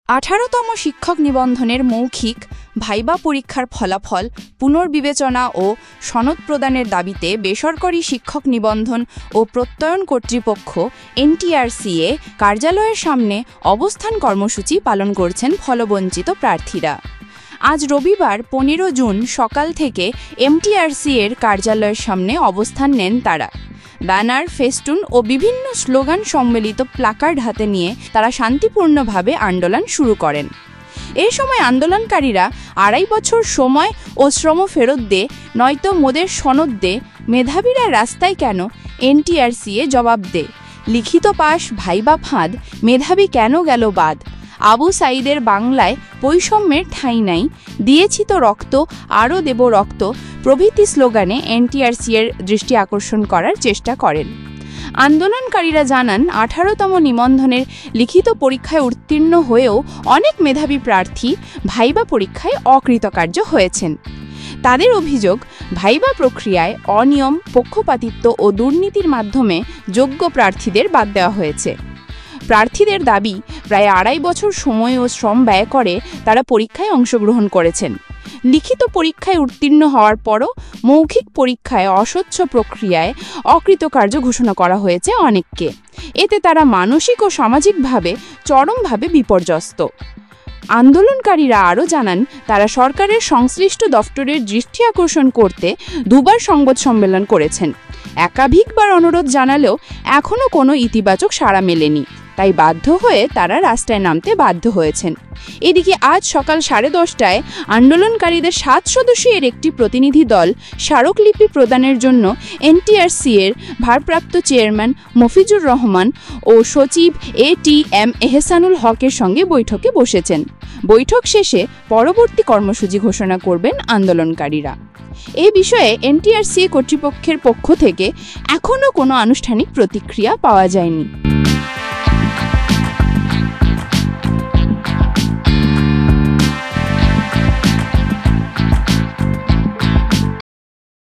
18তম শিক্ষক নিবন্ধনের মৌখিক ভাইবা পরীক্ষার ফলাফল পুনর্বিবেচনা ও সনদ প্রদানের দাবিতে বেসরকারি শিক্ষক নিবন্ধন ও প্রত্যয়ন কর্তৃপক্ষ এনটিআরসিএ কার্যালয়ের সামনে অবস্থান কর্মসূচি পালন করছেন ফলবঞ্চিত প্রার্থীরা। আজ রবিবার 15 জুন সকাল থেকে এনটিআরসিএর কার্যালয়ের সামনে অবস্থান নেন তারা। ব্যানার, ফেস্টুন ও বিভিন্ন স্লোগান সম্মিলিত প্লাকার্ড হাতে নিয়ে তারা শান্তিপূর্ণভাবে আন্দোলন শুরু করেন। এই সময় আন্দোলনকারীরা 2.5 বছর সময় ও শ্রম ফেরত দে, নয়তো মোদের সনদ দে, মেধাবীরা রাস্তায় কেন, এনটিআরসিএ জবাব দে, লিখিত পাশ ভাইবা ফাঁদ, মেধাবী কেন গেল বাদ, আবু সাইদের বাংলায় বৈষম্যের ঠাঁই নাই, দিয়েছি তো রক্ত আরও দেব রক্ত প্রভৃতি স্লোগানে এনটিআরসিএর দৃষ্টি আকর্ষণ করার চেষ্টা করেন। আন্দোলনকারীরা জানান, 18তম নিবন্ধনের লিখিত পরীক্ষায় উত্তীর্ণ হয়েও অনেক মেধাবী প্রার্থী ভাইবা পরীক্ষায় অকৃতকার্য হয়েছেন। তাদের অভিযোগ, ভাইবা প্রক্রিয়ায় অনিয়ম, পক্ষপাতিত্ব ও দুর্নীতির মাধ্যমে যোগ্য প্রার্থীদের বাদ দেওয়া হয়েছে। প্রার্থীদের দাবি, প্রায় 2.5 বছর সময় ও শ্রম ব্যয় করে তারা পরীক্ষায় অংশগ্রহণ করেছেন। লিখিত পরীক্ষায় উত্তীর্ণ হওয়ার পরও মৌখিক পরীক্ষায় অস্বচ্ছ প্রক্রিয়ায় অকৃতকার্য ঘোষণা করা হয়েছে অনেককে। এতে তারা মানসিক ও সামাজিকভাবে চরমভাবে বিপর্যস্ত। আন্দোলনকারীরা আরও জানান, তারা সরকারের সংশ্লিষ্ট দপ্তরের দৃষ্টি আকর্ষণ করতে 2 বার সংবাদ সম্মেলন করেছেন। একাধিকবার অনুরোধ জানালেও এখনও কোনো ইতিবাচক সাড়া মেলেনি। তাই বাধ্য হয়ে তারা রাস্তায় নামতে বাধ্য হয়েছেন। এদিকে আজ সকাল 10:30টায় আন্দোলনকারীদের 7 সদস্যের একটি প্রতিনিধি দল স্মারকলিপি প্রদানের জন্য এনটিআরসিএর ভারপ্রাপ্ত চেয়ারম্যান মফিজুর রহমান ও সচিব এটিএম এহসানুল হকের সঙ্গে বৈঠকে বসেছেন। বৈঠক শেষে পরবর্তী কর্মসূচি ঘোষণা করবেন আন্দোলনকারীরা। এই বিষয়ে এনটিআরসিএ কর্তৃপক্ষের পক্ষ থেকে এখনও কোনো আনুষ্ঠানিক প্রতিক্রিয়া পাওয়া যায়নি।